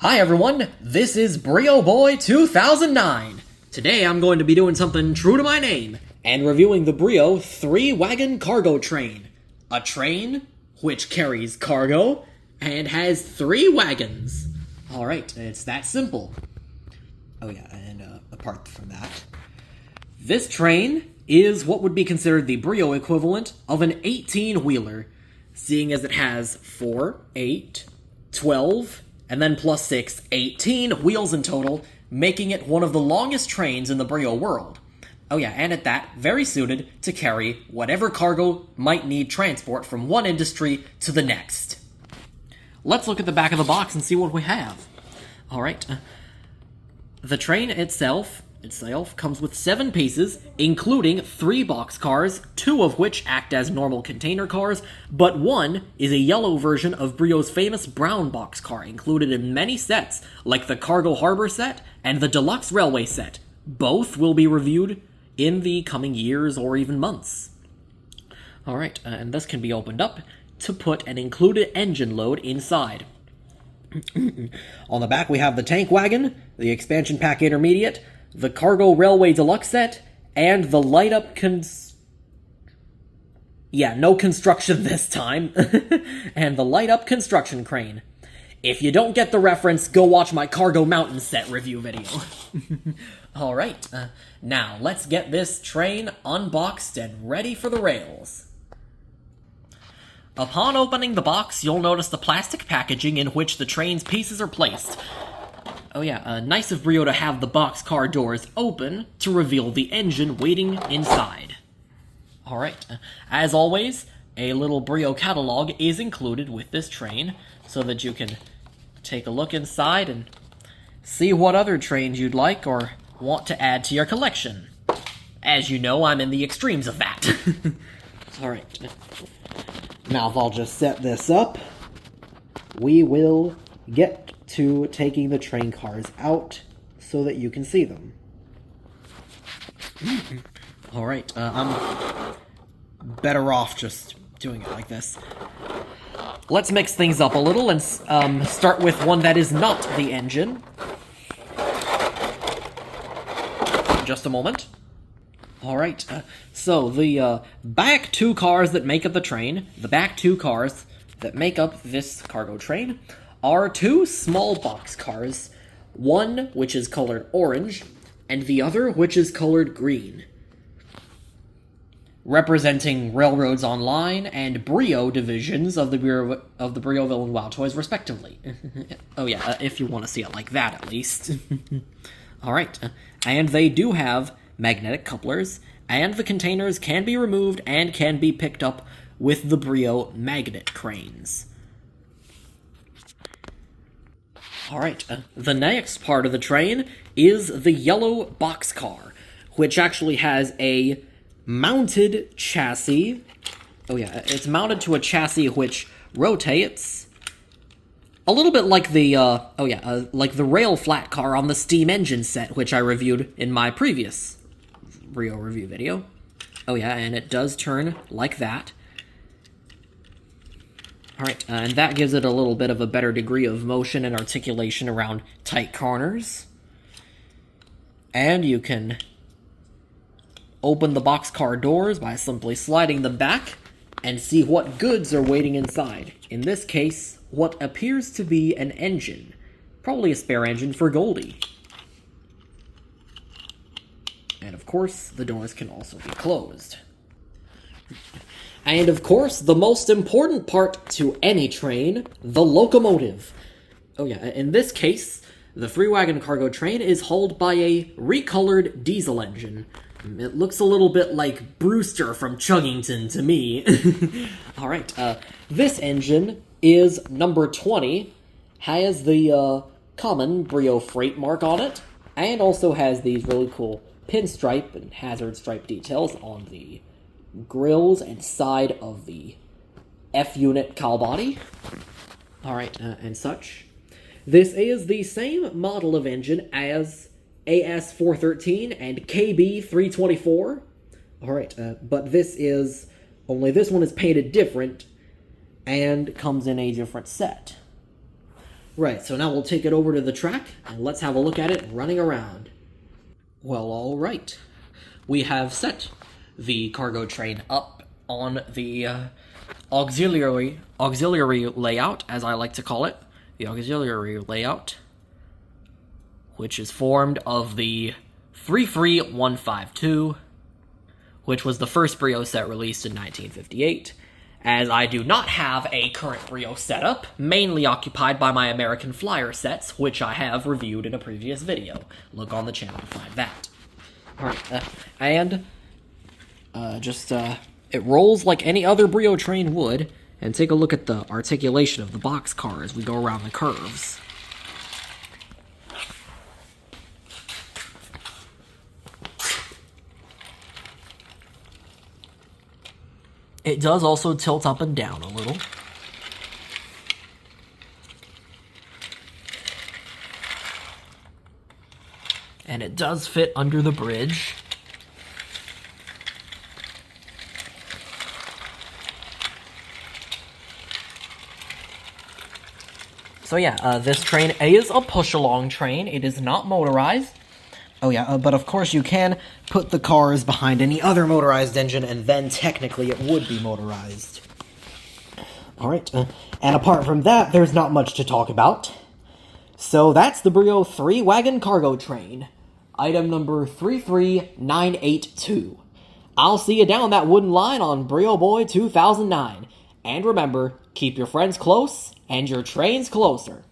Hi everyone, this is Brio Boy 2009. Today I'm going to be doing something true to my name and reviewing the Brio Three-Wagon cargo train. A train which carries cargo and has 3 wagons. Alright, it's that simple. Oh yeah, and apart from that, this train is what would be considered the Brio equivalent of an 18-wheeler, seeing as it has 4, 8, 12, and then plus 6, 18 wheels in total, making it one of the longest trains in the Brio world. Oh yeah, and at that, very suited to carry whatever cargo might need transport from one industry to the next. Let's look at the back of the box and see what we have. Alright, the train itself comes with 7 pieces, including 3 boxcars, 2 of which act as normal container cars, but 1 is a yellow version of Brio's famous brown boxcar, included in many sets, like the Cargo Harbor set and the Deluxe Railway set. Both will be reviewed in the coming years or even months. Alright, and this can be opened up to put an included engine load inside. On the back we have the Tank Wagon, the Expansion Pack Intermediate, the Cargo Railway Deluxe set, and the light-up no construction this time, and the light-up construction crane. If you don't get the reference, go watch my Cargo Mountain set review video. Alright, now let's get this train unboxed and ready for the rails. Upon opening the box, you'll notice the plastic packaging in which the train's pieces are placed. Oh yeah, nice of Brio to have the boxcar doors open to reveal the engine waiting inside. Alright, as always, a little Brio catalog is included with this train, so that you can take a look inside and see what other trains you'd like or want to add to your collection. As you know, I'm in the extremes of that. Alright, now if I'll just set this up, we will get to taking the train cars out so that you can see them. Alright, I'm better off just doing it like this. Let's mix things up a little and start with one that is not the engine. Just a moment. Alright, so the back 2 cars that make up the train, the back 2 cars that make up this cargo train, are 2 small boxcars, one which is colored orange, and the other which is colored green, representing Railroads Online and Brio divisions of the Brioville and Wild Toys, respectively. Oh yeah, if you want to see it like that, at least. Alright, and they do have magnetic couplers, and the containers can be removed and can be picked up with the Brio magnet cranes. Alright, the next part of the train is the yellow boxcar, which actually has a mounted chassis. Oh yeah, it's mounted to a chassis which rotates a little bit like the, like the rail flat car on the steam engine set, which I reviewed in my previous Brio review video. Oh yeah, and it does turn like that. Alright, and that gives it a little bit of a better degree of motion and articulation around tight corners. And you can open the boxcar doors by simply sliding them back and see what goods are waiting inside. In this case, what appears to be an engine. Probably a spare engine for Goldie. And of course, the doors can also be closed. And of course, the most important part to any train, the locomotive. Oh yeah, in this case, the Three-Wagon cargo train is hauled by a recolored diesel engine. It looks a little bit like Brewster from Chuggington to me. Alright, this engine is number 20, has the common Brio freight mark on it, and also has these really cool pinstripe and hazard stripe details on the grills and side of the F-unit cowl body. Alright, and such. This is the same model of engine as AS413 and KB324. Alright, but this one is painted different and comes in a different set. Right, so now we'll take it over to the track, and let's have a look at it running around. Well, all right. We have set the cargo train up on the auxiliary layout, as I like to call it. The auxiliary layout, which is formed of the 33152, which was the first Brio set released in 1958, as I do not have a current Brio setup, mainly occupied by my American Flyer sets, which I have reviewed in a previous video. Look on the channel to find that. Alright, it rolls like any other Brio train would, and take a look at the articulation of the boxcar as we go around the curves. It does also tilt up and down a little. And it does fit under the bridge. So yeah, this train is a push-along train. It is not motorized. Oh yeah, but of course you can put the cars behind any other motorized engine, and then technically it would be motorized. Alright, and apart from that, there's not much to talk about. So that's the Brio Three-Wagon Cargo Train. Item number 33982. I'll see you down that wooden line on Brio Boy 2009. And remember, keep your friends close, and your trains closer.